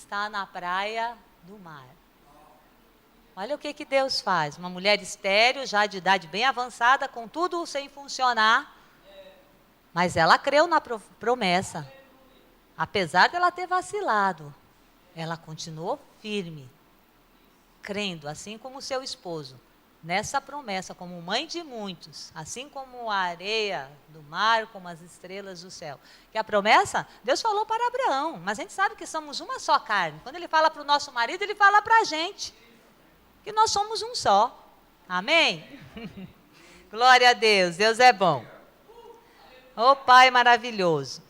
está na praia do mar. Olha o que Deus faz. Uma mulher estéril, já de idade bem avançada, com tudo sem funcionar. Mas ela creu na promessa. Apesar dela ter vacilado, ela continuou firme, crendo, assim como seu esposo, nessa promessa, como mãe de muitos, assim como a areia do mar, como as estrelas do céu. Que a promessa, Deus falou para Abraão, mas a gente sabe que somos uma só carne. Quando ele fala para o nosso marido, ele fala para a gente, que nós somos um só. Amém? Glória a Deus, Deus é bom. Ô Pai maravilhoso.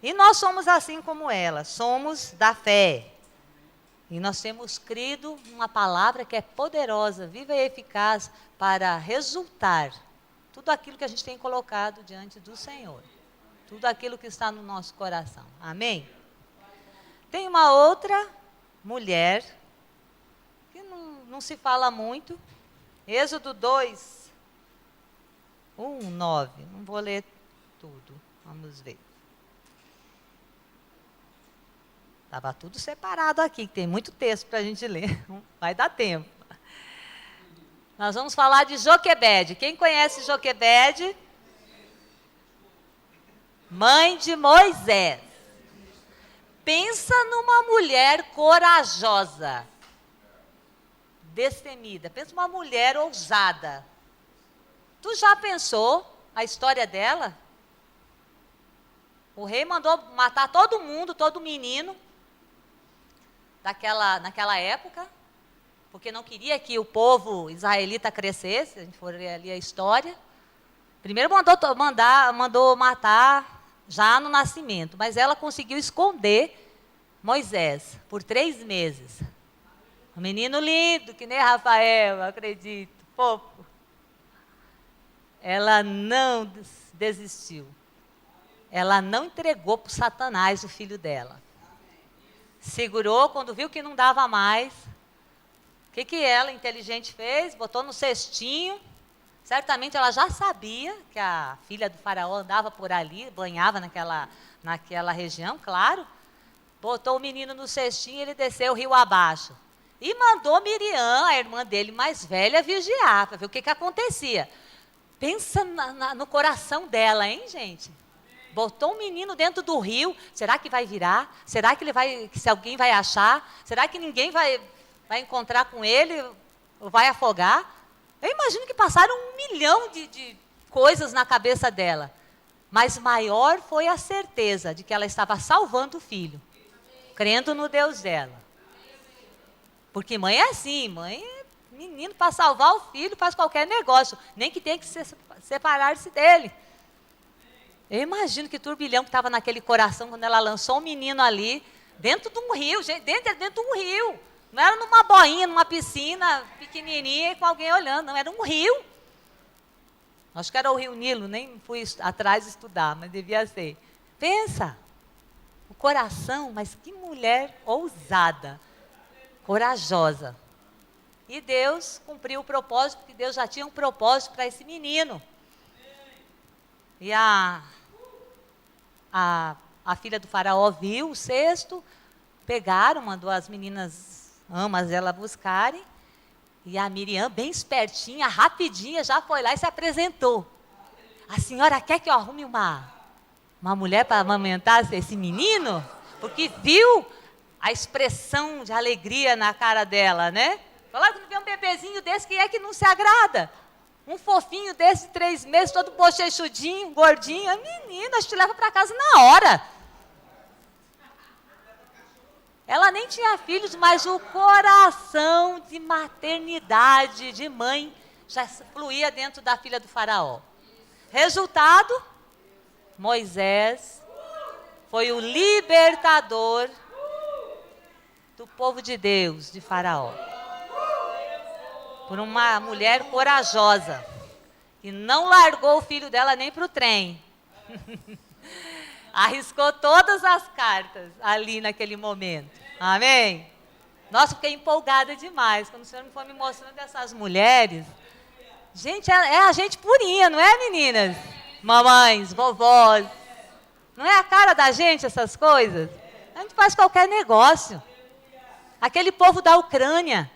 E nós somos assim como ela, somos da fé. E nós temos crido numa palavra que é poderosa, viva e eficaz para resultar tudo aquilo que a gente tem colocado diante do Senhor. Tudo aquilo que está no nosso coração. Amém? Tem uma outra mulher, que não se fala muito. Êxodo 2, 1, 9. Não vou ler tudo. Vamos ver. Estava tudo separado aqui, que tem muito texto para a gente ler. Vai dar tempo. Nós vamos falar de Joquebede. Quem conhece Joquebede? Mãe de Moisés. Pensa numa mulher corajosa, destemida. Pensa numa mulher ousada. Tu já pensou a história dela? O rei mandou matar todo mundo, todo menino, naquela época, porque não queria que o povo israelita crescesse. Se a gente for ler ali a história. Primeiro mandou matar já no nascimento, mas ela conseguiu esconder Moisés por 3 meses. Um menino lindo, que nem Rafael, acredito, fofo. Ela não desistiu. Ela não entregou para o Satanás o filho dela. Segurou, quando viu que não dava mais. O que ela, inteligente, fez? Botou no cestinho. Certamente ela já sabia que a filha do faraó andava por ali, banhava naquela região, claro. Botou o menino no cestinho e ele desceu o rio abaixo. E mandou Miriam, a irmã dele mais velha, vigiar, para ver o que acontecia. Pensa no coração dela, hein, gente? Botou um menino dentro do rio. Será que vai virar? Será que se alguém vai achar? Será que ninguém vai encontrar com ele? Ou vai afogar? Eu imagino que passaram 1 milhão de coisas na cabeça dela. Mas maior foi a certeza de que ela estava salvando o filho. Crendo no Deus dela. Porque mãe é assim, menino para salvar o filho faz qualquer negócio. Nem que tenha que separar-se dele. Eu imagino que turbilhão que estava naquele coração quando ela lançou o menino ali, dentro de um rio, gente, dentro de um rio. Não era numa boinha, numa piscina pequenininha com alguém olhando, não, era um rio. Acho que era o Rio Nilo, nem fui atrás estudar, mas devia ser. Pensa, o coração, mas que mulher ousada, corajosa. E Deus cumpriu o propósito, porque Deus já tinha um propósito para esse menino. E a filha do faraó viu o cesto, mandou as meninas amas dela buscarem, e a Miriam, bem espertinha, rapidinha, já foi lá e se apresentou. A senhora quer que eu arrume uma mulher para amamentar esse menino? Porque viu a expressão de alegria na cara dela, né? Falaram que vê um bebezinho desse, que é que não se agrada? Um fofinho desse, 3 meses, todo bochechudinho, gordinho. Menina, a gente leva para casa na hora. Ela nem tinha filhos, mas o coração de maternidade, de mãe, já fluía dentro da filha do faraó. Resultado, Moisés foi o libertador do povo de Deus, de faraó. Por uma mulher corajosa, que não largou o filho dela nem para o trem. Arriscou todas as cartas ali naquele momento. Amém? Nossa, fiquei empolgada demais. Quando o Senhor foi me mostrando essas mulheres. Gente, é a gente purinha, não é, meninas? Mamães, vovós. Não é a cara da gente essas coisas? A gente faz qualquer negócio. Aquele povo da Ucrânia.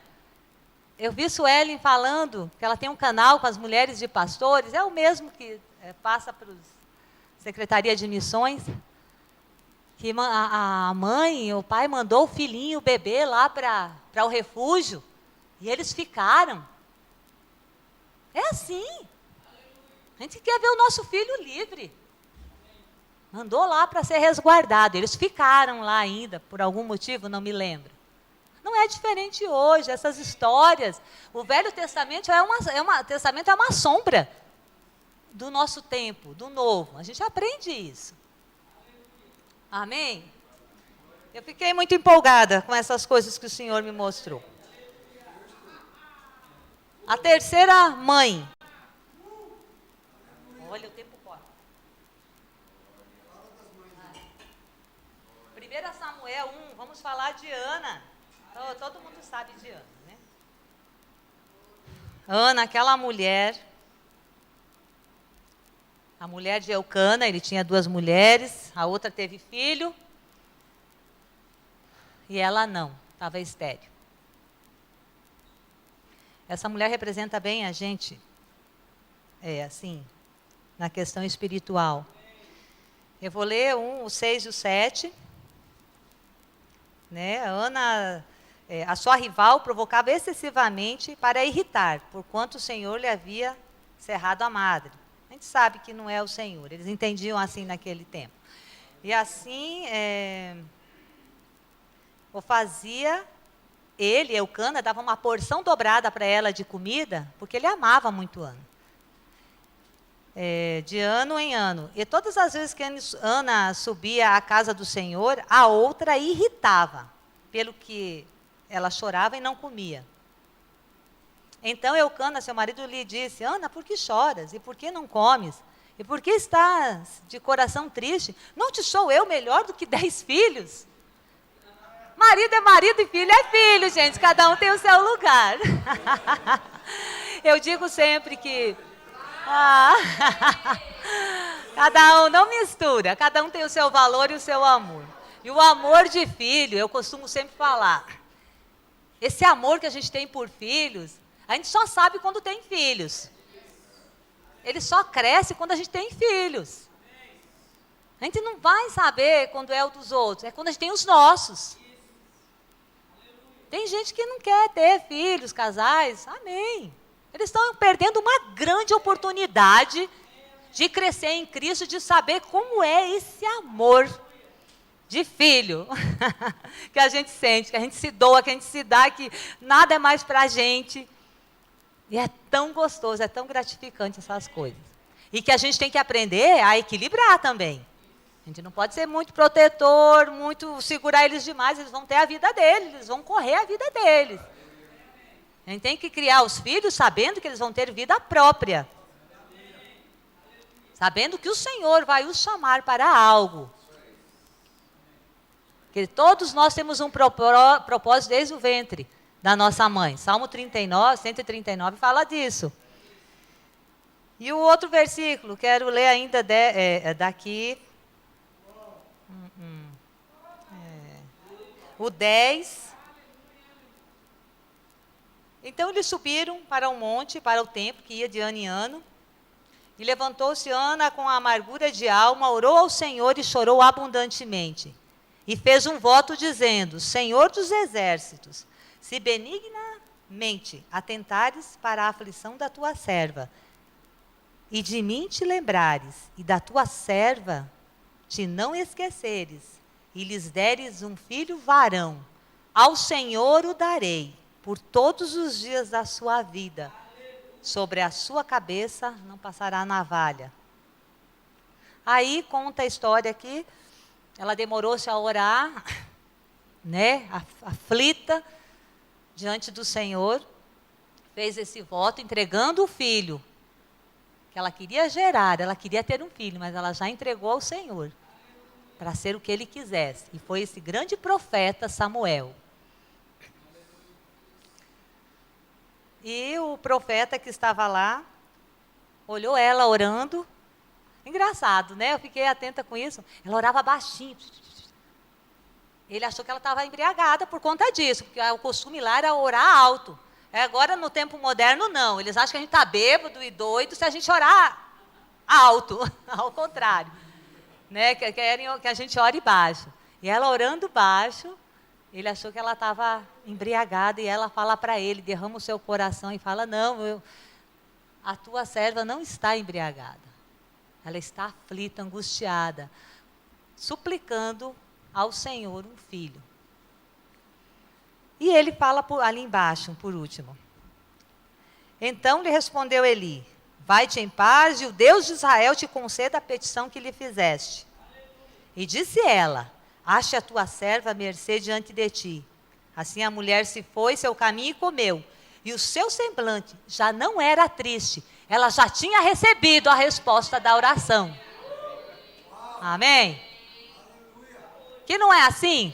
Eu vi Suelen falando que ela tem um canal com as mulheres de pastores, é o mesmo que passa para a Secretaria de Missões, que a mãe, o pai mandou o filhinho, o bebê lá para o refúgio, e eles ficaram. É assim. A gente quer ver o nosso filho livre. Mandou lá para ser resguardado. Eles ficaram lá ainda, por algum motivo, não me lembro. Não é diferente hoje, essas histórias. O Velho Testamento Testamento é uma sombra do nosso tempo, do novo. A gente aprende isso. Amém? Eu fiquei muito empolgada com essas coisas que o Senhor me mostrou. A terceira mãe. Olha, o tempo corre. 1 Samuel 1, vamos falar de Ana. Todo mundo sabe de Ana, né? Ana, aquela mulher, a mulher de Eucana, ele tinha 2 mulheres, a outra teve filho, e ela não, estava estéril. Essa mulher representa bem a gente, assim, na questão espiritual. Eu vou ler o 6 e o 7. Né? Ana, a sua rival, provocava excessivamente para irritar, porquanto o Senhor lhe havia cerrado a madre. A gente sabe que não é o Senhor, eles entendiam assim naquele tempo. E assim, o fazia, ele, Eucana, dava uma porção dobrada para ela de comida, porque ele amava muito Ana. De ano em ano. E todas as vezes que Ana subia à casa do Senhor, a outra irritava, pelo que ela chorava e não comia. Então Eucana, seu marido, lhe disse: Ana, por que choras? E por que não comes? E por que estás de coração triste? Não te sou eu melhor do que 10 filhos? Marido é marido e filho é filho, gente. Cada um tem o seu lugar. Eu digo sempre que cada um não mistura, cada um tem o seu valor e o seu amor. E o amor de filho, eu costumo sempre falar, esse amor que a gente tem por filhos, a gente só sabe quando tem filhos. Ele só cresce quando a gente tem filhos. A gente não vai saber quando é o dos outros, é quando a gente tem os nossos. Tem gente que não quer ter filhos, casais, amém. Eles estão perdendo uma grande oportunidade de crescer em Cristo, de saber como é esse amor de filho que a gente sente, que a gente se doa, que a gente se dá, que nada é mais para a gente. E é tão gostoso, é tão gratificante essas coisas. E que a gente tem que aprender a equilibrar também. A gente não pode ser muito protetor, muito segurar eles demais, eles vão ter a vida deles, eles vão correr a vida deles. A gente tem que criar os filhos sabendo que eles vão ter vida própria. Sabendo que o Senhor vai os chamar para algo. Porque todos nós temos um propósito desde o ventre da nossa mãe. Salmo 139 fala disso. E o outro versículo, quero ler ainda daqui. O 10. Então eles subiram para um monte, para o templo, que ia de ano em ano. E levantou-se Ana com amargura de alma, orou ao Senhor e chorou abundantemente. E fez um voto dizendo: Senhor dos exércitos, se benignamente atentares para a aflição da tua serva, e de mim te lembrares, e da tua serva te não esqueceres, e lhes deres um filho varão, ao Senhor o darei, por todos os dias da sua vida. Sobre a sua cabeça não passará navalha. Aí conta a história aqui, ela demorou-se a orar, né, aflita, diante do Senhor, fez esse voto entregando o filho, que ela queria gerar, ela queria ter um filho, mas ela já entregou ao Senhor, para ser o que ele quisesse. E foi esse grande profeta Samuel. E o profeta que estava lá, olhou ela orando. Engraçado, né? Eu fiquei atenta com isso. Ela orava baixinho. Ele achou que ela estava embriagada por conta disso, porque o costume lá era orar alto. Agora, no tempo moderno, não. Eles acham que a gente está bêbado e doido se a gente orar alto, ao contrário. Né? Querem que a gente ore baixo. E ela orando baixo, ele achou que ela estava embriagada, e ela fala para ele, derrama o seu coração e fala, não, a tua serva não está embriagada. Ela está aflita, angustiada, suplicando ao Senhor um filho. E ele fala ali embaixo, por último. Então lhe respondeu Eli, vai-te em paz, e o Deus de Israel te conceda a petição que lhe fizeste. E disse ela, ache a tua serva à mercê diante de ti. Assim a mulher se foi seu caminho e comeu. E o seu semblante já não era triste. Ela já tinha recebido a resposta da oração. Amém? Que não é assim?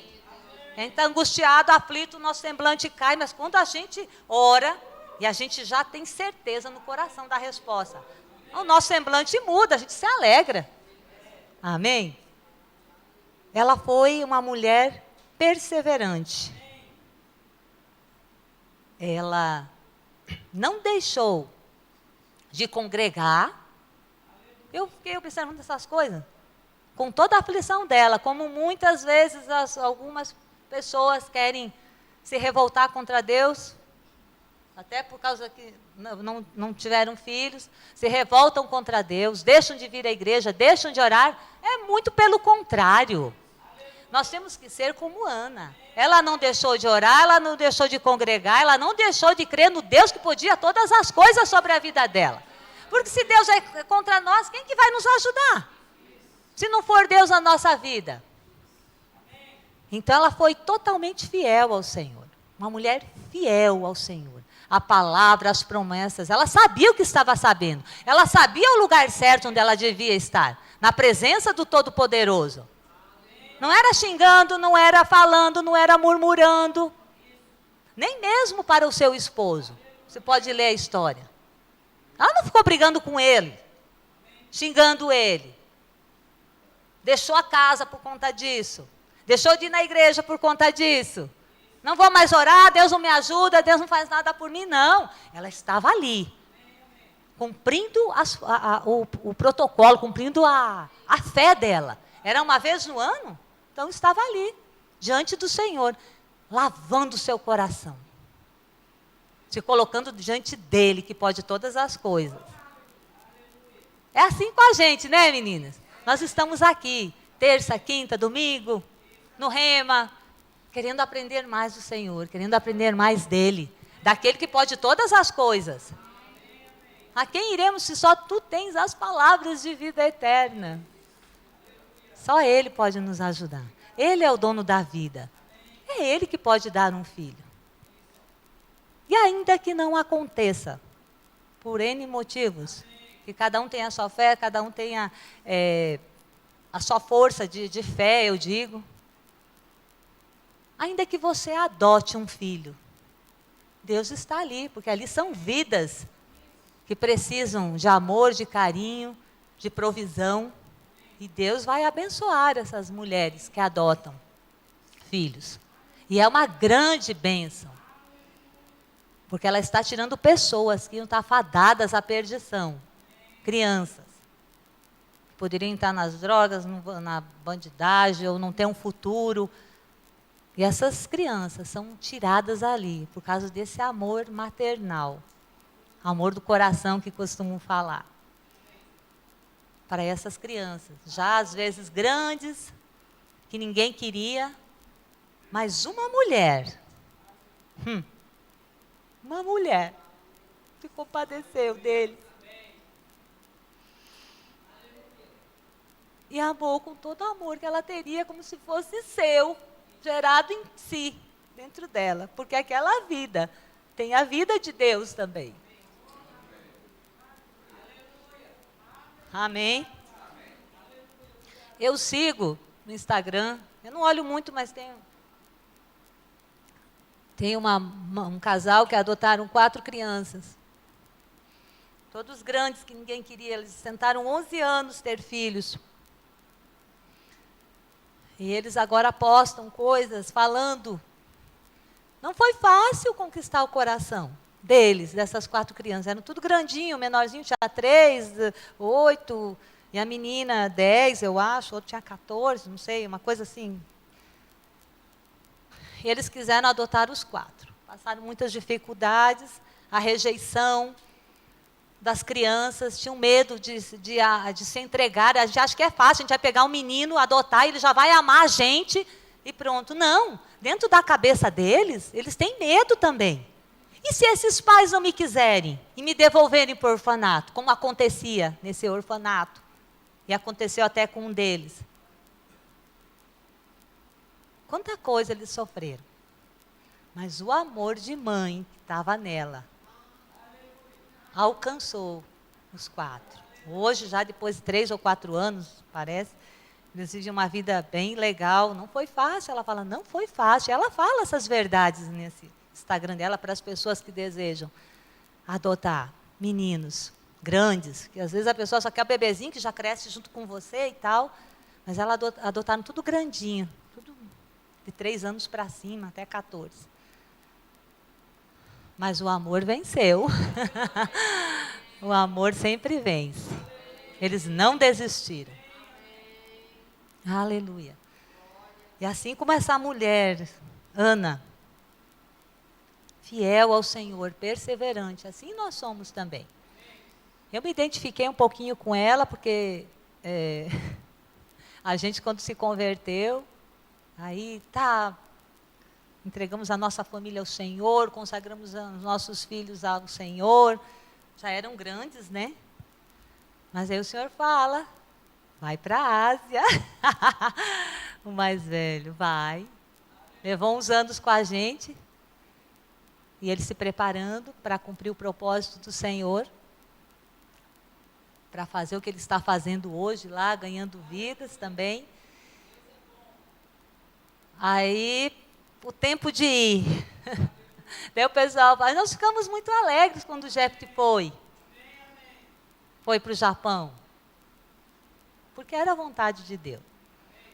A gente está angustiado, aflito, o nosso semblante cai. Mas quando a gente ora, e a gente já tem certeza no coração da resposta, o nosso semblante muda, a gente se alegra. Amém? Ela foi uma mulher perseverante. Ela não deixou de congregar. Eu fiquei observando essas coisas, com toda a aflição dela, como muitas vezes algumas pessoas querem se revoltar contra Deus, até por causa que não tiveram filhos, se revoltam contra Deus, deixam de vir à igreja, deixam de orar. É muito pelo contrário. Nós temos que ser como Ana. Ela não deixou de orar, ela não deixou de congregar, ela não deixou de crer no Deus que podia todas as coisas sobre a vida dela. Porque se Deus é contra nós, quem que vai nos ajudar? Se não for Deus na nossa vida. Então ela foi totalmente fiel ao Senhor. Uma mulher fiel ao Senhor. A palavra, as promessas, ela sabia o que estava sabendo. Ela sabia o lugar certo onde ela devia estar. Na presença do Todo-Poderoso. Não era xingando, não era falando, não era murmurando. Nem mesmo para o seu esposo. Você pode ler a história. Ela não ficou brigando com ele, xingando ele. Deixou a casa por conta disso. Deixou de ir na igreja por conta disso. Não vou mais orar, Deus não me ajuda, Deus não faz nada por mim, não. Ela estava ali, cumprindo o protocolo, cumprindo a fé dela. Era uma vez no ano, então estava ali, diante do Senhor, lavando o seu coração. Se colocando diante dele, que pode todas as coisas. É assim com a gente, né, meninas? Nós estamos aqui, terça, quinta, domingo, no Rema, querendo aprender mais do Senhor, querendo aprender mais dele, daquele que pode todas as coisas. A quem iremos se só tu tens as palavras de vida eterna? Só ele pode nos ajudar. Ele é o dono da vida. É ele que pode dar um filho. E ainda que não aconteça, por N motivos, que cada um tenha a sua fé, cada um tenha a sua força de fé, eu digo. Ainda que você adote um filho, Deus está ali, porque ali são vidas que precisam de amor, de carinho, de provisão. E Deus vai abençoar essas mulheres que adotam filhos. E é uma grande bênção. Porque ela está tirando pessoas que iam estar fadadas à perdição. Crianças. Poderiam estar nas drogas, na bandidagem, ou não ter um futuro. E essas crianças são tiradas ali, por causa desse amor maternal. Amor do coração que costumam falar. Para essas crianças. Já às vezes grandes, que ninguém queria. Mas uma mulher. Uma mulher se compadeceu dele. E amou com todo o amor que ela teria, como se fosse seu, gerado em si, dentro dela. Porque aquela vida tem a vida de Deus também. Amém? Eu sigo no Instagram, eu não olho muito, mas tem um casal que adotaram 4 crianças. Todos grandes, que ninguém queria. Eles tentaram 11 anos ter filhos. E eles agora postam coisas falando. Não foi fácil conquistar o coração deles, dessas 4 crianças. Eram tudo grandinho, o menorzinho tinha 3, 8, e a menina 10, eu acho, outro tinha 14, não sei, uma coisa assim. E eles quiseram adotar os 4. Passaram muitas dificuldades, a rejeição das crianças, tinham medo de se entregar. A gente acha que é fácil, a gente vai pegar um menino, adotar, ele já vai amar a gente e pronto. Não, dentro da cabeça deles, eles têm medo também. E se esses pais não me quiserem e me devolverem para o orfanato, como acontecia nesse orfanato, e aconteceu até com um deles. Quanta coisa eles sofreram. Mas o amor de mãe que estava nela alcançou os 4. Hoje, já depois de 3 ou 4 anos, parece, eles vivem uma vida bem legal. Não foi fácil, ela fala, não foi fácil. Ela fala essas verdades nesse Instagram dela para as pessoas que desejam adotar meninos grandes, que às vezes a pessoa só quer o bebezinho que já cresce junto com você e tal, mas ela adotaram tudo grandinho, tudo de 3 anos para cima, até 14. Mas o amor venceu. O amor sempre vence. Eles não desistiram. Aleluia. E assim como essa mulher, Ana, fiel ao Senhor, perseverante, assim nós somos também. Eu me identifiquei um pouquinho com ela, porque a gente quando se converteu, aí entregamos a nossa família ao Senhor, consagramos os nossos filhos ao Senhor, já eram grandes, né? Mas aí o Senhor fala, vai para a Ásia. O mais velho, vai. Levou uns anos com a gente, e ele se preparando para cumprir o propósito do Senhor, para fazer o que ele está fazendo hoje lá, ganhando vidas também. Aí, o tempo de ir. Daí o pessoal fala, nós ficamos muito alegres quando o Jeff foi para o Japão. Porque era a vontade de Deus.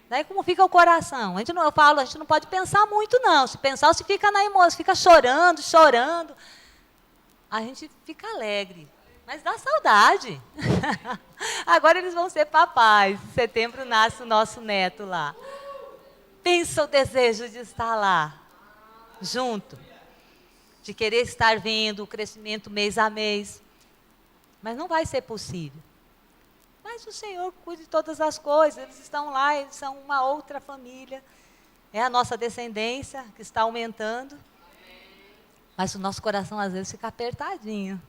Daí como fica o coração? Eu falo, a gente não pode pensar muito não. Se pensar, você fica na emoção, fica chorando. A gente fica alegre. Mas dá saudade. Agora eles vão ser papais. Em setembro nasce o nosso neto lá. Pensa o desejo de estar lá, junto. De querer estar vendo o crescimento mês a mês. Mas não vai ser possível. Mas o Senhor cuida de todas as coisas. Eles estão lá, eles são uma outra família. É a nossa descendência que está aumentando. Mas o nosso coração às vezes fica apertadinho.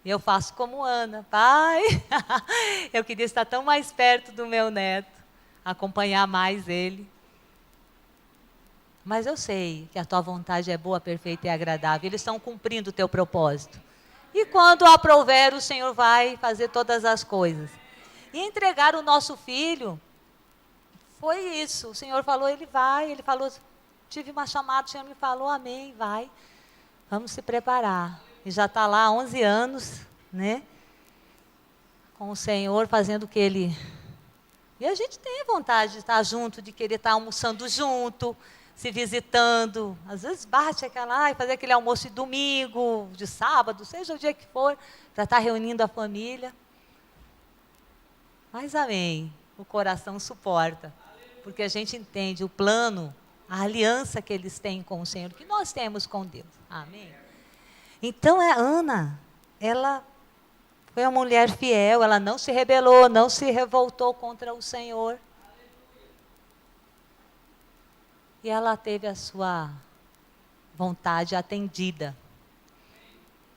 Eu faço como Ana. Pai, eu queria estar tão mais perto do meu neto. Acompanhar mais ele. Mas eu sei que a tua vontade é boa, perfeita e agradável. Eles estão cumprindo o teu propósito. E quando aprouver, o Senhor vai fazer todas as coisas. E entregar o nosso filho, foi isso. O Senhor falou, ele vai. Ele falou, tive uma chamada, o Senhor me falou, amém, vai. Vamos se preparar. E já está lá há 11 anos, né? Com o Senhor, fazendo o que Ele... E a gente tem vontade de estar junto, de querer estar almoçando junto, se visitando. Às vezes bate aquela, fazer aquele almoço de domingo, de sábado, seja o dia que for, para estar reunindo a família. Mas amém, o coração suporta, porque a gente entende o plano, a aliança que eles têm com o Senhor, que nós temos com Deus. Amém? Então, Ana, ela foi uma mulher fiel, ela não se rebelou, não se revoltou contra o Senhor. E ela teve a sua vontade atendida.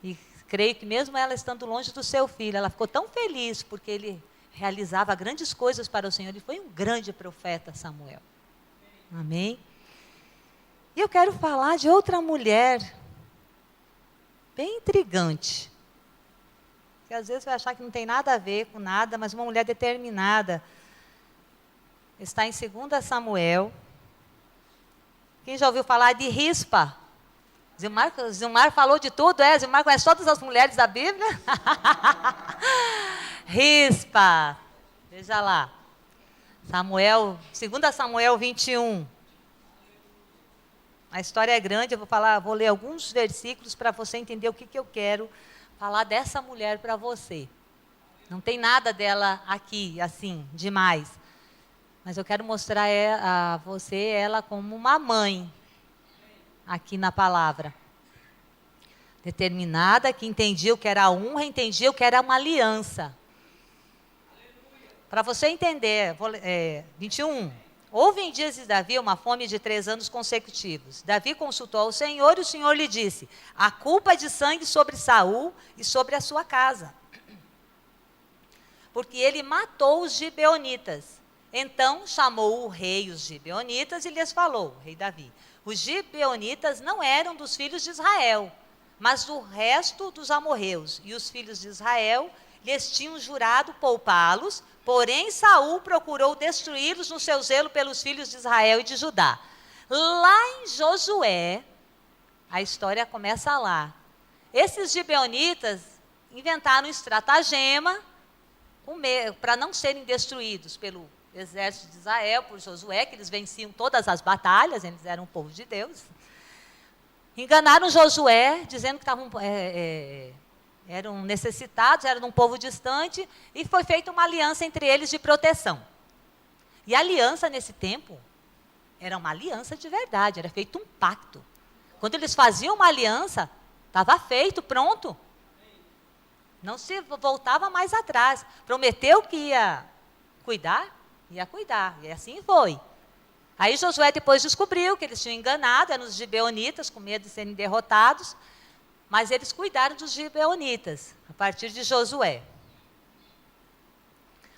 E creio que mesmo ela estando longe do seu filho, ela ficou tão feliz porque ele realizava grandes coisas para o Senhor. Ele foi um grande profeta, Samuel. Amém? E eu quero falar de outra mulher, bem intrigante. Que às vezes vai achar que não tem nada a ver com nada, mas uma mulher determinada. Está em 2 Samuel. Quem já ouviu falar de Rispa? Zilmar falou de tudo, Zilmar conhece todas as mulheres da Bíblia? Rispa, veja lá. Samuel, 2 Samuel 21. A história é grande, eu vou ler alguns versículos para você entender o que eu quero falar dessa mulher para você. Não tem nada dela aqui, assim, demais. Mas eu quero mostrar a você ela como uma mãe, aqui na palavra. Determinada, que entendia o que era honra, entendia o que era uma aliança. Para você entender, 21. Houve em dias de Davi uma fome de 3 anos consecutivos. Davi consultou ao Senhor e o Senhor lhe disse: a culpa de sangue sobre Saul e sobre a sua casa, porque ele matou os gibeonitas. Então chamou o rei os gibeonitas e lhes falou, o rei Davi: os gibeonitas não eram dos filhos de Israel, mas do resto dos amorreus, e os filhos de Israel lhes tinham jurado poupá-los, porém Saul procurou destruí-los no seu zelo pelos filhos de Israel e de Judá. Lá em Josué, a história começa lá. Esses gibeonitas inventaram um estratagema para não serem destruídos pelo exército de Israel, por Josué, que eles venciam todas as batalhas, eles eram o povo de Deus. Enganaram Josué, dizendo que estavam... eram necessitados, eram de um povo distante, e foi feita uma aliança entre eles de proteção. E a aliança, nesse tempo, era uma aliança de verdade, era feito um pacto. Quando eles faziam uma aliança, estava feito, pronto. Não se voltava mais atrás. Prometeu que ia cuidar, e assim foi. Aí Josué depois descobriu que eles tinham enganado, eram os gibeonitas, com medo de serem derrotados, mas eles cuidaram dos gibeonitas, a partir de Josué.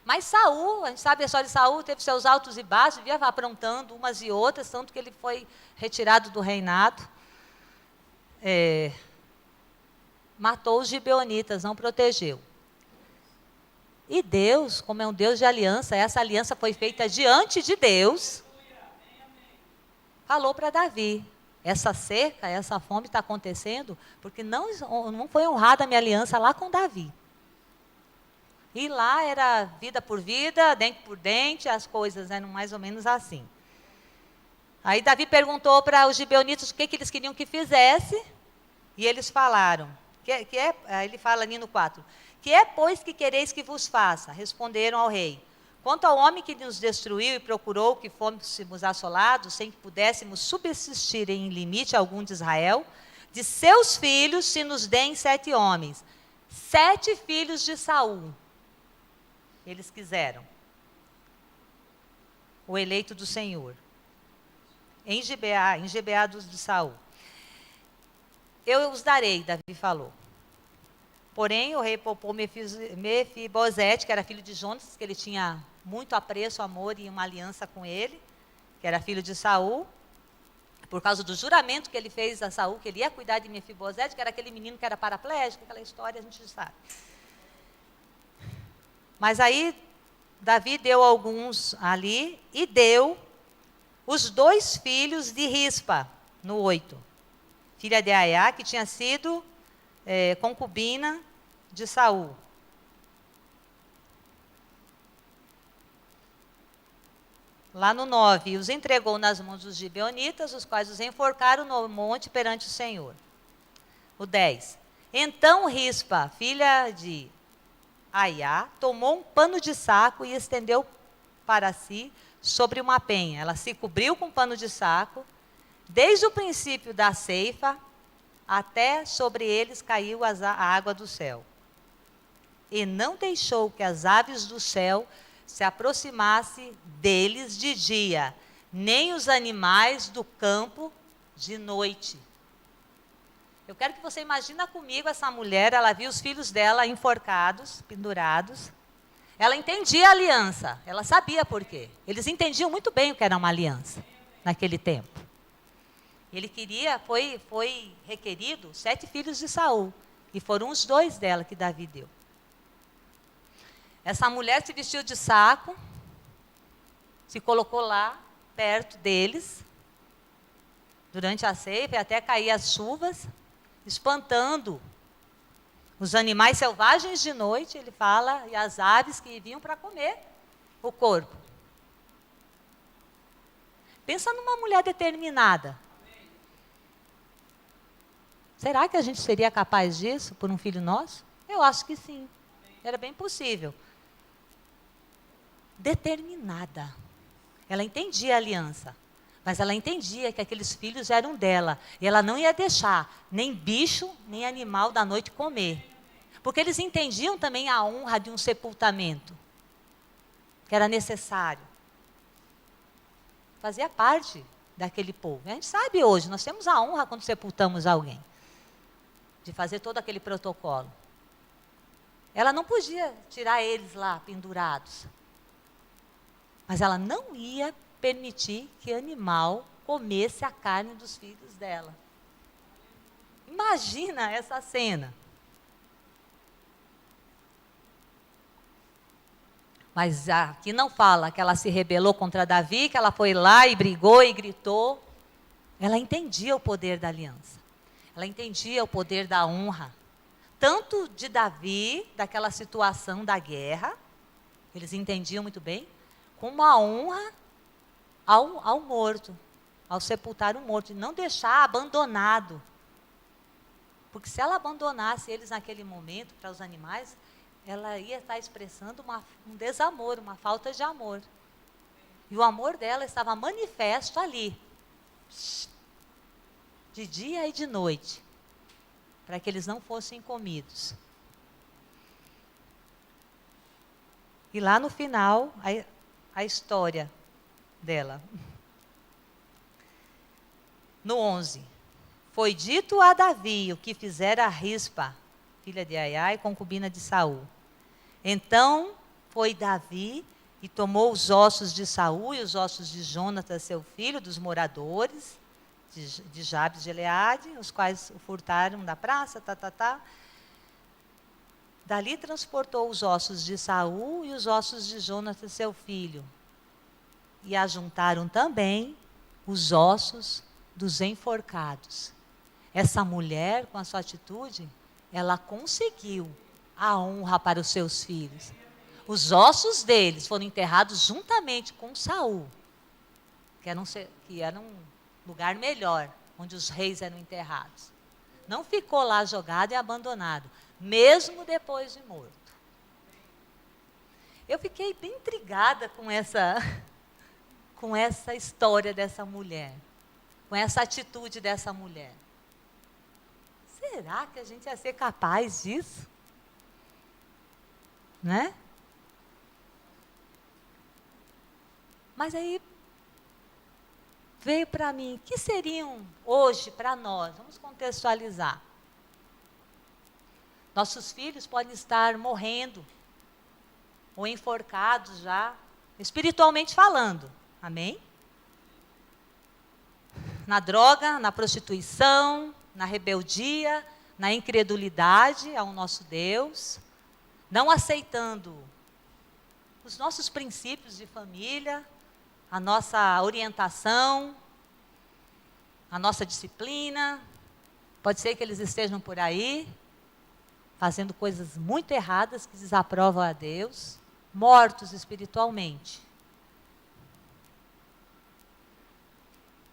Mas Saul, a gente sabe a história de Saul, teve seus altos e baixos, vivia aprontando umas e outras, tanto que ele foi retirado do reinado. Matou os gibeonitas, não protegeu. E Deus, como é um Deus de aliança, essa aliança foi feita diante de Deus, falou para Davi: essa seca, essa fome está acontecendo porque não foi honrada a minha aliança lá com Davi. E lá era vida por vida, dente por dente, as coisas eram mais ou menos assim. Aí Davi perguntou para os gibeonitas o que eles queriam que fizesse, e eles falaram, ele fala ali no 4, que é, pois, que quereis que vos faça? Responderam ao rei: quanto ao homem que nos destruiu e procurou que fôssemos assolados, sem que pudéssemos subsistir em limite algum de Israel, de seus filhos se nos deem 7 homens, 7 filhos de Saul. Eles quiseram o eleito do Senhor, em Gibeá de Saul. Eu os darei, Davi falou. Porém, o rei poupou Mefibosete, que era filho de Jonas, que ele tinha muito apreço, amor e uma aliança com ele, que era filho de Saul, por causa do juramento que ele fez a Saul, que ele ia cuidar de Mefibosete, que era aquele menino que era paraplégico, aquela história a gente sabe. Mas aí, Davi deu alguns ali, e deu os 2 filhos de Rispa, no 8. Filha de Aiá, que tinha sido concubina de Saul. Lá no 9, os entregou nas mãos dos gibeonitas, os quais os enforcaram no monte perante o Senhor. O 10. Então Rispa, filha de Aiá, tomou um pano de saco e estendeu para si sobre uma penha. Ela se cobriu com um pano de saco, desde o princípio da ceifa, até sobre eles caiu a água do céu. E não deixou que as aves do céu se aproximassem deles de dia, nem os animais do campo de noite. Eu quero que você imagine comigo essa mulher, ela viu os filhos dela enforcados, pendurados. Ela entendia a aliança, ela sabia por quê. Eles entendiam muito bem o que era uma aliança naquele tempo. Ele queria, foi requerido 7 filhos de Saul, e foram os 2 dela que Davi deu. Essa mulher se vestiu de saco, se colocou lá, perto deles, durante a ceifa, até cair as chuvas, espantando os animais selvagens de noite, ele fala, e as aves que vinham para comer o corpo. Pensa numa mulher determinada. Será que a gente seria capaz disso por um filho nosso? Eu acho que sim. Era bem possível. Determinada. Ela entendia a aliança. Mas ela entendia que aqueles filhos eram dela. E ela não ia deixar nem bicho, nem animal da noite comer. Porque eles entendiam também a honra de um sepultamento. Que era necessário. Fazia parte daquele povo. A gente sabe hoje, nós temos a honra quando sepultamos alguém. De fazer todo aquele protocolo. Ela não podia tirar eles lá pendurados. Mas ela não ia permitir que animal comesse a carne dos filhos dela. Imagina essa cena. Mas aqui não fala que ela se rebelou contra Davi, que ela foi lá e brigou e gritou. Ela entendia o poder da aliança. Ela entendia o poder da honra. Tanto de Davi, daquela situação da guerra, eles entendiam muito bem, como a honra ao morto, ao sepultar o morto, e não deixar abandonado. Porque se ela abandonasse eles naquele momento para os animais, ela ia estar expressando um desamor, uma falta de amor. E o amor dela estava manifesto ali, de dia e de noite, para que eles não fossem comidos. E lá no final, a história dela. No 11. Foi dito a Davi o que fizera a Rispa, filha de Aiai, concubina de Saul. Então foi Davi e tomou os ossos de Saul e os ossos de Jonatas, seu filho, dos moradores de Jabes de Gileade, os quais o furtaram da praça, Dali transportou os ossos de Saul e os ossos de Jonatas, seu filho. E ajuntaram também os ossos dos enforcados. Essa mulher, com a sua atitude, ela conseguiu a honra para os seus filhos. Os ossos deles foram enterrados juntamente com Saul, que era um lugar melhor, onde os reis eram enterrados. Não ficou lá jogado e abandonado, mesmo depois de morto. Eu fiquei bem intrigada com essa história dessa mulher, com essa atitude dessa mulher. Será que a gente ia ser capaz disso? Né? Mas aí veio para mim, que seriam hoje para nós? Vamos contextualizar. Nossos filhos podem estar morrendo, ou enforcados já, espiritualmente falando. Amém? Na droga, na prostituição, na rebeldia, na incredulidade ao nosso Deus, não aceitando os nossos princípios de família, a nossa orientação, a nossa disciplina. Pode ser que eles estejam por aí, fazendo coisas muito erradas que desaprovam a Deus, mortos espiritualmente.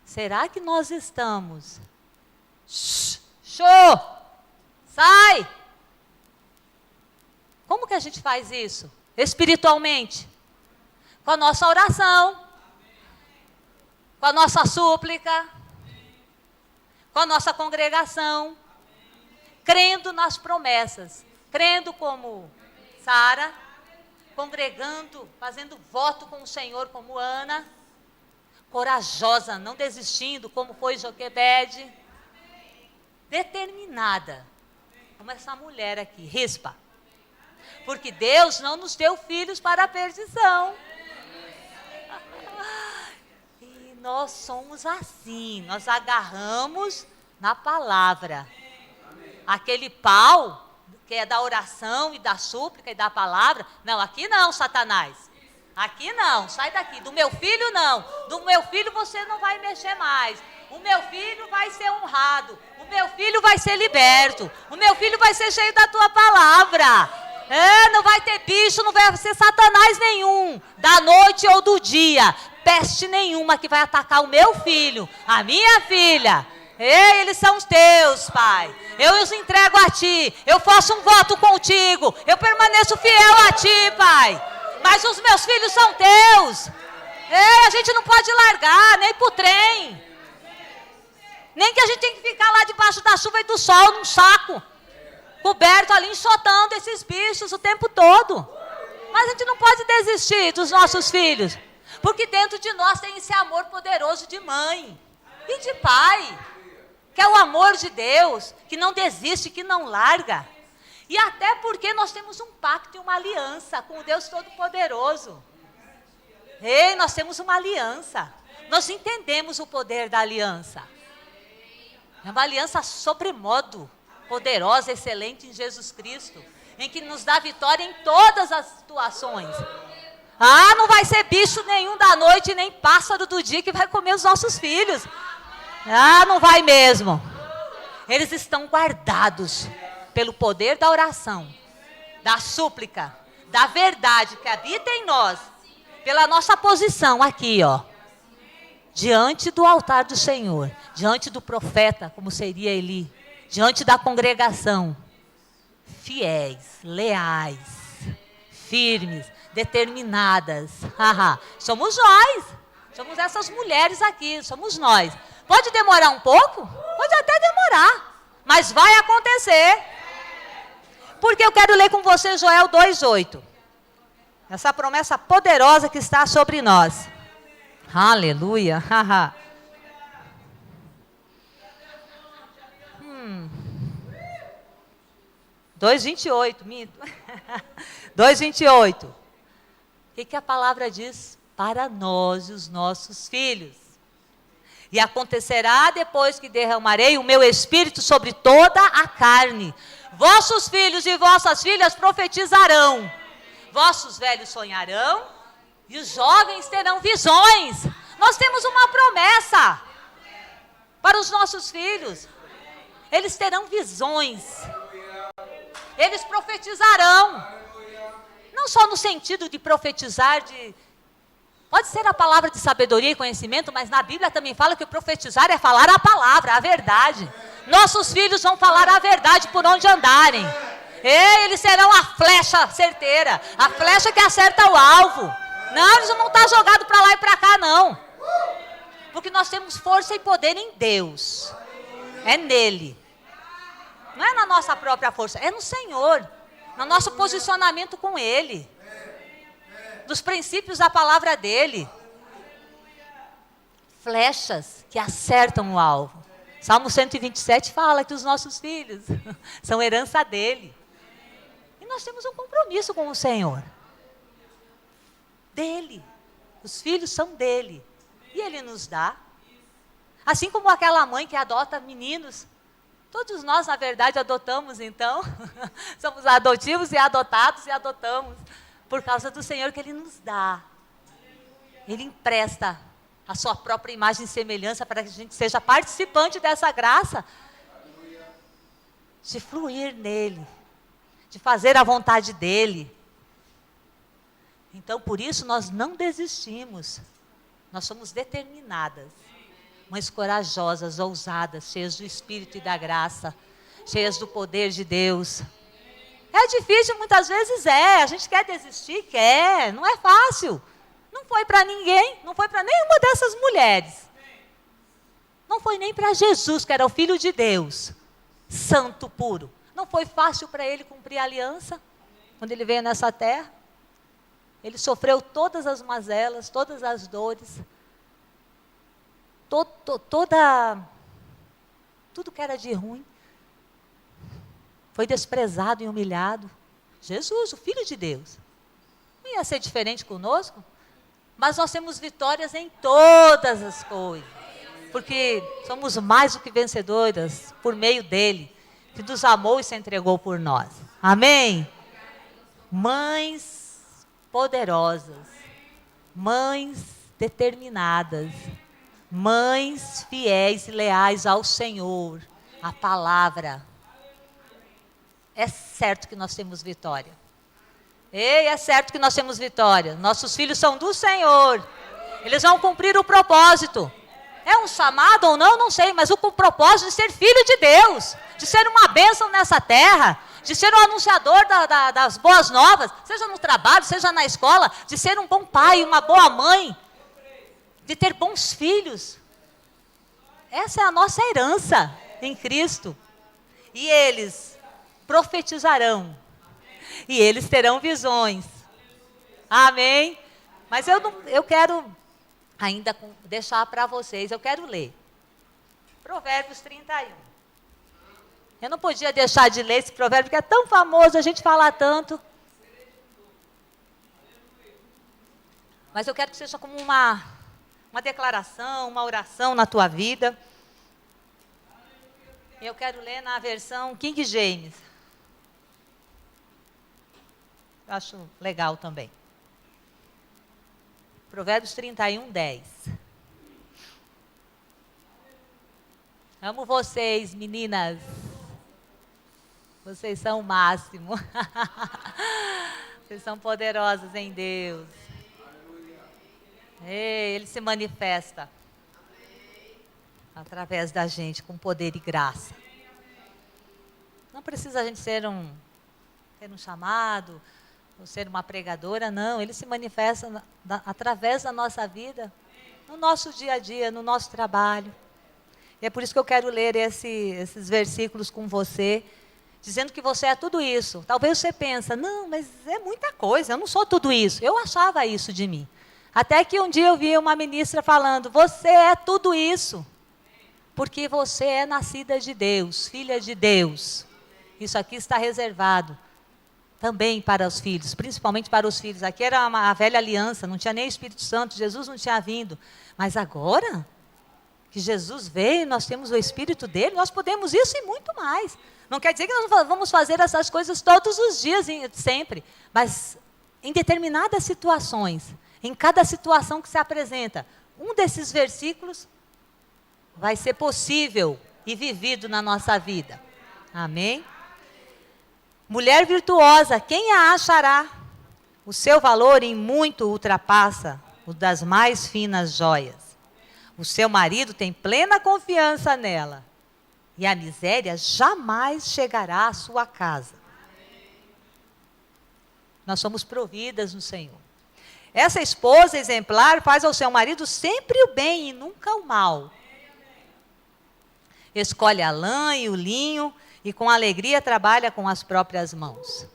Será que nós estamos? Show! Sai! Como que a gente faz isso? Espiritualmente. Com a nossa oração. Com a nossa súplica. Com a nossa congregação. Crendo nas promessas. Crendo como Sara. Congregando, fazendo voto com o Senhor como Ana. Corajosa, não desistindo, como foi Joquebede. Determinada, como essa mulher aqui, Rispa. Porque Deus não nos deu filhos para a perdição. E nós somos assim, nós agarramos na palavra. Aquele pau, que é da oração e da súplica e da palavra, não, aqui não, Satanás. Aqui não, sai daqui. Do meu filho não. Do meu filho você não vai mexer mais. O meu filho vai ser honrado. O meu filho vai ser liberto. O meu filho vai ser cheio da tua palavra. Não vai ter bicho, não vai ser Satanás nenhum, da noite ou do dia. peste nenhuma que vai atacar o meu filho, a minha filha. Ei, eles são os teus, Pai. Eu os entrego a Ti. Eu faço um voto contigo. Eu permaneço fiel a Ti, Pai. Mas os meus filhos são teus. Ei, a gente não pode largar, nem pro trem. Nem que a gente tem que ficar lá debaixo da chuva e do sol, num saco. Coberto ali, enxotando esses bichos o tempo todo. Mas a gente não pode desistir dos nossos filhos. Porque dentro de nós tem esse amor poderoso de mãe e de pai. Que é o amor de Deus, que não desiste, que não larga. E até porque nós temos um pacto e uma aliança com o Deus Todo-Poderoso. Ei, nós temos uma aliança. Nós entendemos o poder da aliança. É uma aliança sobremodo poderosa, excelente em Jesus Cristo, em que nos dá vitória em todas as situações. Ah, não vai ser bicho nenhum da noite, nem pássaro do dia que vai comer os nossos filhos. Ah, não vai mesmo. Eles estão guardados pelo poder da oração, da súplica, da verdade que habita em nós, pela nossa posição aqui, ó, diante do altar do Senhor, diante do profeta, como seria Eli, diante da congregação, fiéis, leais, firmes, determinadas. Somos nós, somos essas mulheres aqui, somos nós. Pode demorar um pouco? Pode até demorar, mas vai acontecer. Porque eu quero ler com você Joel 2:8. Essa promessa poderosa que está sobre nós. Aleluia. 2:28, minto. 2:28. O que a palavra diz? Para nós e os nossos filhos. E acontecerá depois que derramarei o meu espírito sobre toda a carne. Vossos filhos e vossas filhas profetizarão. Vossos velhos sonharão e os jovens terão visões. Nós temos uma promessa para os nossos filhos. Eles terão visões. Eles profetizarão. Não só no sentido de profetizar pode ser a palavra de sabedoria e conhecimento, mas na Bíblia também fala que profetizar é falar a palavra, a verdade. Nossos filhos vão falar a verdade por onde andarem. Eles serão a flecha certeira, a flecha que acerta o alvo. Não, eles não vão estar jogados para lá e para cá, não. Porque nós temos força e poder em Deus. É nele. Não é na nossa própria força, é no Senhor. No nosso posicionamento com Ele. Dos princípios da palavra dele. Flechas que acertam o alvo. Salmo 127 fala que os nossos filhos são herança dele. E nós temos um compromisso com o Senhor. Dele. Os filhos são dele. E ele nos dá. Assim como aquela mãe que adota meninos. Todos nós, na verdade, adotamos então. Somos adotivos e adotados e adotamos. Por causa do Senhor que Ele nos dá. Ele empresta a sua própria imagem e semelhança para que a gente seja participante dessa graça. De fluir nele. De fazer a vontade dEle. Então, por isso, nós não desistimos. Nós somos determinadas. Mães corajosas, ousadas, cheias do Espírito e da graça. Cheias do poder de Deus. É difícil, muitas vezes a gente quer desistir, quer, não é fácil. Não foi para ninguém, não foi para nenhuma dessas mulheres. Não foi nem para Jesus, que era o Filho de Deus, santo, puro. Não foi fácil para ele cumprir a aliança, quando ele veio nessa terra. Ele sofreu todas as mazelas, todas as dores, tudo que era de ruim. Foi desprezado e humilhado. Jesus, o Filho de Deus. Não ia ser diferente conosco? Mas nós temos vitórias em todas as coisas. Porque somos mais do que vencedoras por meio dele, que nos amou e se entregou por nós. Amém? Mães poderosas. Mães determinadas. Mães fiéis e leais ao Senhor. A palavra. É certo que nós temos vitória. É certo que nós temos vitória. Nossos filhos são do Senhor. Eles vão cumprir o propósito. É um chamado ou não, não sei, mas o propósito de ser filho de Deus, de ser uma bênção nessa terra, de ser um anunciador das boas novas, seja no trabalho, seja na escola, de ser um bom pai, uma boa mãe, de ter bons filhos. Essa é a nossa herança em Cristo. E eles profetizarão. E eles terão visões. Amém? Mas eu quero ainda deixar para vocês, eu quero ler. Provérbios 31. Eu não podia deixar de ler esse provérbio, porque é tão famoso, a gente fala tanto. Mas eu quero que seja como uma declaração, uma oração na tua vida. Eu quero ler na versão King James. Eu acho legal também. Provérbios 31, 10. Amo vocês, meninas. Vocês são o máximo. Vocês são poderosas em Deus. Ei, Ele se manifesta através da gente, com poder e graça. Não precisa a gente ter um chamado, ou ser uma pregadora, não. Ele se manifesta através da nossa vida, no nosso dia a dia, no nosso trabalho. E é por isso que eu quero ler esses versículos com você, dizendo que você é tudo isso. Talvez você pense, não, mas é muita coisa, eu não sou tudo isso. Eu achava isso de mim. Até que um dia eu vi uma ministra falando, você é tudo isso, porque você é nascida de Deus, filha de Deus. Isso aqui está reservado também para os filhos, principalmente para os filhos. Aqui era a velha aliança, não tinha nem Espírito Santo, Jesus não tinha vindo. Mas agora que Jesus veio, nós temos o Espírito dele, nós podemos isso e muito mais. Não quer dizer que nós vamos fazer essas coisas todos os dias, sempre. Mas em determinadas situações, em cada situação que se apresenta, um desses versículos vai ser possível e vivido na nossa vida. Amém? Mulher virtuosa, quem a achará? O seu valor em muito ultrapassa o das mais finas joias. O seu marido tem plena confiança nela, e a miséria jamais chegará à sua casa. Nós somos providas no Senhor. Essa esposa exemplar faz ao seu marido sempre o bem e nunca o mal. Escolhe a lã e o linho, e com alegria trabalha com as próprias mãos.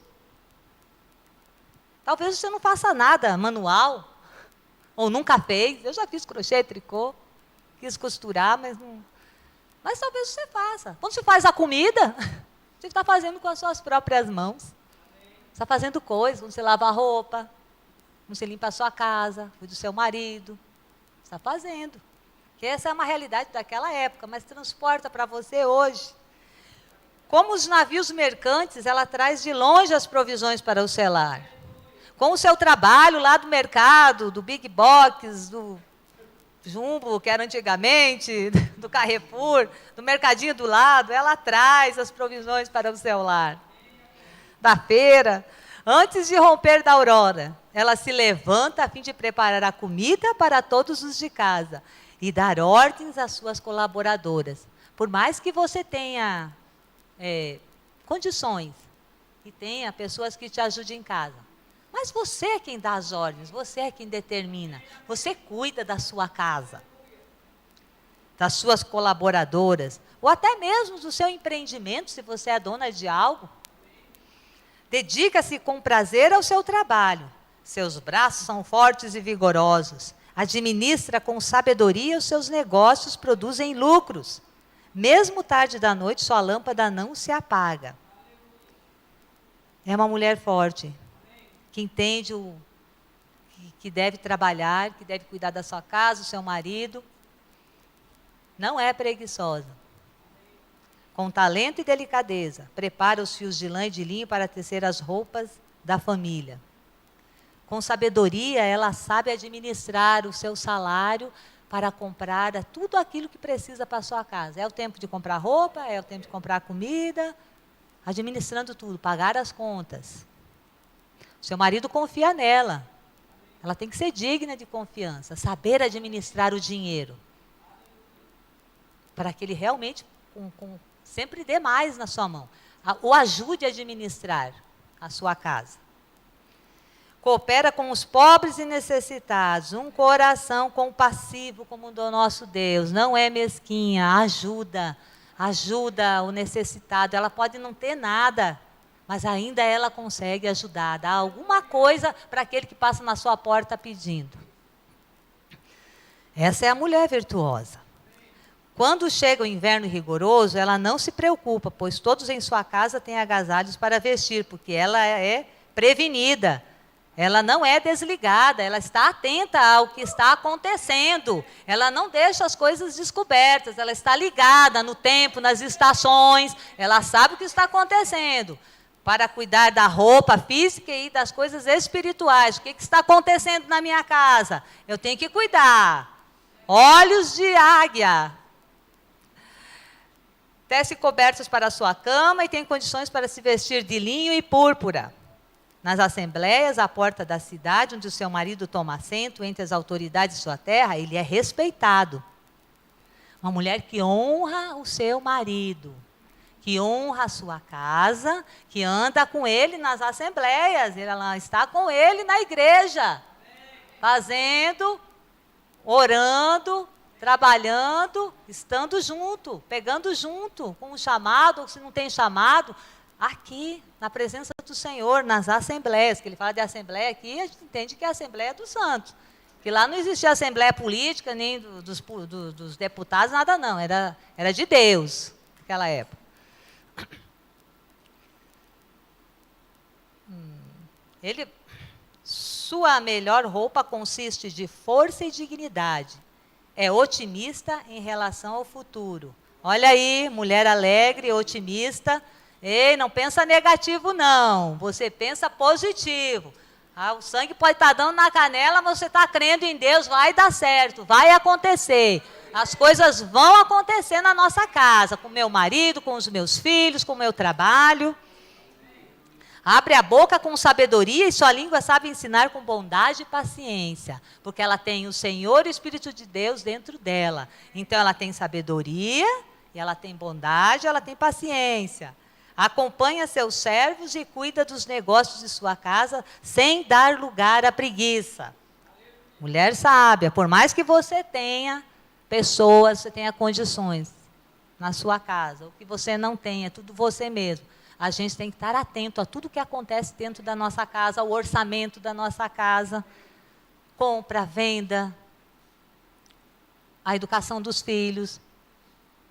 Talvez você não faça nada manual, ou nunca fez. Eu já fiz crochê, tricô, quis costurar, mas não. Mas talvez você faça. Quando você faz a comida, você está fazendo com as suas próprias mãos. Você está fazendo coisas, quando você lava a roupa, quando você limpa a sua casa, cuida do seu marido. Você está fazendo. Porque essa é uma realidade daquela época, mas transporta para você hoje. Como os navios mercantes, ela traz de longe as provisões para o celar. Com o seu trabalho lá do mercado, do Big Box, do Jumbo, que era antigamente, do Carrefour, do mercadinho do lado, ela traz as provisões para o seu lar. Da feira, antes de romper da aurora, ela se levanta a fim de preparar a comida para todos os de casa e dar ordens às suas colaboradoras. Por mais que você tenha condições e tenha pessoas que te ajudem em casa, mas você é quem dá as ordens, você é quem determina, você cuida da sua casa, das suas colaboradoras, ou até mesmo do seu empreendimento, se você é dona de algo. Dedica-se com prazer ao seu trabalho, seus braços são fortes e vigorosos, administra com sabedoria os seus negócios, produzem lucros. Mesmo tarde da noite, sua lâmpada não se apaga. É uma mulher forte, que entende que deve trabalhar, que deve cuidar da sua casa, do seu marido. Não é preguiçosa. Com talento e delicadeza, prepara os fios de lã e de linho para tecer as roupas da família. Com sabedoria, ela sabe administrar o seu salário para comprar tudo aquilo que precisa para a sua casa. É o tempo de comprar roupa, é o tempo de comprar comida, administrando tudo, pagar as contas. O seu marido confia nela. Ela tem que ser digna de confiança, saber administrar o dinheiro, para que ele realmente sempre dê mais na sua mão. O ajude a administrar a sua casa. Coopera com os pobres e necessitados, um coração compassivo como o do nosso Deus, não é mesquinha, ajuda o necessitado. Ela pode não ter nada, mas ainda ela consegue ajudar, dar alguma coisa para aquele que passa na sua porta pedindo. Essa é a mulher virtuosa. Quando chega o inverno rigoroso, ela não se preocupa, pois todos em sua casa têm agasalhos para vestir, porque ela é prevenida. Ela não é desligada, ela está atenta ao que está acontecendo. Ela não deixa as coisas descobertas, ela está ligada no tempo, nas estações, ela sabe o que está acontecendo. Para cuidar da roupa física e das coisas espirituais. O que está acontecendo na minha casa? Eu tenho que cuidar. Olhos de águia. Tece cobertas para a sua cama e tem condições para se vestir de linho e púrpura. Nas assembleias, à porta da cidade, onde o seu marido toma assento, entre as autoridades de sua terra, ele é respeitado. Uma mulher que honra o seu marido, que honra a sua casa, que anda com ele nas assembleias, ela está com ele na igreja, fazendo, orando, trabalhando, estando junto, pegando junto, com um chamado, ou se não tem chamado, aqui, na presença do Senhor, nas assembleias, que ele fala de assembleia aqui, a gente entende que é a Assembleia dos Santos, que lá não existia assembleia política, nem dos deputados, nada não, era de Deus, naquela época. Sua melhor roupa consiste de força e dignidade, é otimista em relação ao futuro. Olha aí, mulher alegre, otimista. Ei, não pensa negativo não, você pensa positivo. O sangue pode estar dando na canela, mas você está crendo em Deus, vai dar certo, vai acontecer. As coisas vão acontecer na nossa casa, com o meu marido, com os meus filhos, com o meu trabalho. Abre a boca com sabedoria e sua língua sabe ensinar com bondade e paciência, porque ela tem o Senhor e o Espírito de Deus dentro dela. Então ela tem sabedoria, e ela tem bondade, ela tem paciência. Acompanha seus servos e cuida dos negócios de sua casa, sem dar lugar à preguiça. Mulher sábia, por mais que você tenha pessoas, você tenha condições na sua casa, o que você não tenha, tudo você mesmo. A gente tem que estar atento a tudo que acontece dentro da nossa casa, ao orçamento da nossa casa, compra, venda, a educação dos filhos,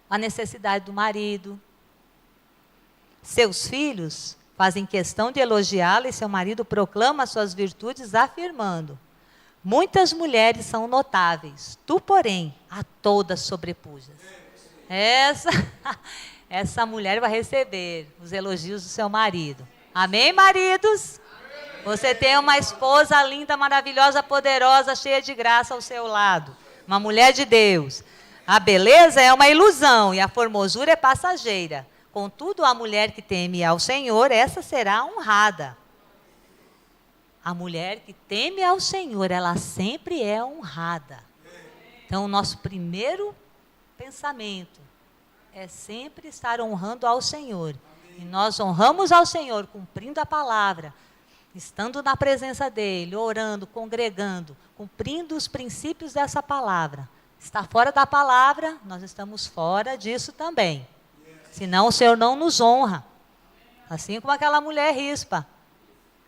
a necessidade do marido. Seus filhos fazem questão de elogiá-la e seu marido proclama suas virtudes afirmando: muitas mulheres são notáveis, tu, porém, a todas sobrepujas. Essa mulher vai receber os elogios do seu marido. Amém, maridos? Amém. Você tem uma esposa linda, maravilhosa, poderosa, cheia de graça ao seu lado. Uma mulher de Deus. A beleza é uma ilusão e a formosura é passageira. Contudo, a mulher que teme ao Senhor, essa será honrada. A mulher que teme ao Senhor, ela sempre é honrada. Então, o nosso primeiro pensamento é sempre estar honrando ao Senhor. Amém. E nós honramos ao Senhor cumprindo a palavra, estando na presença dEle, orando, congregando, cumprindo os princípios dessa palavra. Está fora da palavra, nós estamos fora disso também. Senão o Senhor não nos honra. Assim como aquela mulher Rispa.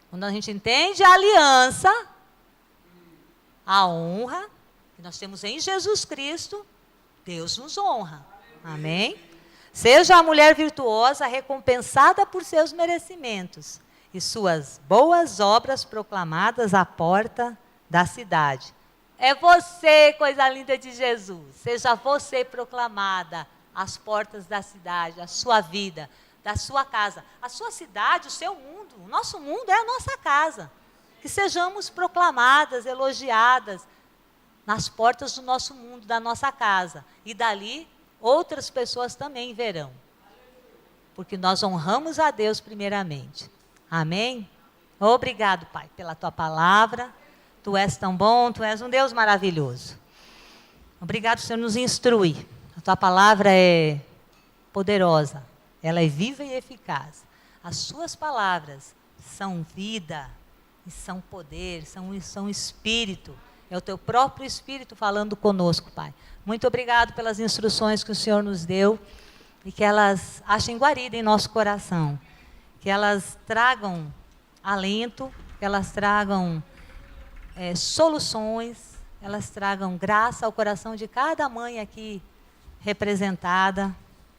Quando a gente entende a aliança, a honra que nós temos em Jesus Cristo, Deus nos honra. Amém? Seja a mulher virtuosa recompensada por seus merecimentos e suas boas obras proclamadas à porta da cidade. É você, coisa linda de Jesus. Seja você proclamada às portas da cidade, a sua vida, da sua casa. A sua cidade, o seu mundo, o nosso mundo é a nossa casa. Que sejamos proclamadas, elogiadas nas portas do nosso mundo, da nossa casa. E dali outras pessoas também verão. Porque nós honramos a Deus primeiramente. Amém? Obrigado, Pai, pela Tua palavra. Tu és tão bom, Tu és um Deus maravilhoso. Obrigado, Senhor, nos instrui. A Tua palavra é poderosa, ela é viva e eficaz. As Suas palavras são vida, e são poder, são espírito. É o Teu próprio Espírito falando conosco, Pai. Muito obrigado pelas instruções que o Senhor nos deu e que elas achem guarida em nosso coração. Que elas tragam alento, que elas tragam soluções, elas tragam graça ao coração de cada mãe aqui representada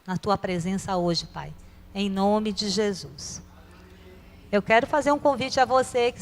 na Tua presença hoje, Pai. Em nome de Jesus. Eu quero fazer um convite a você que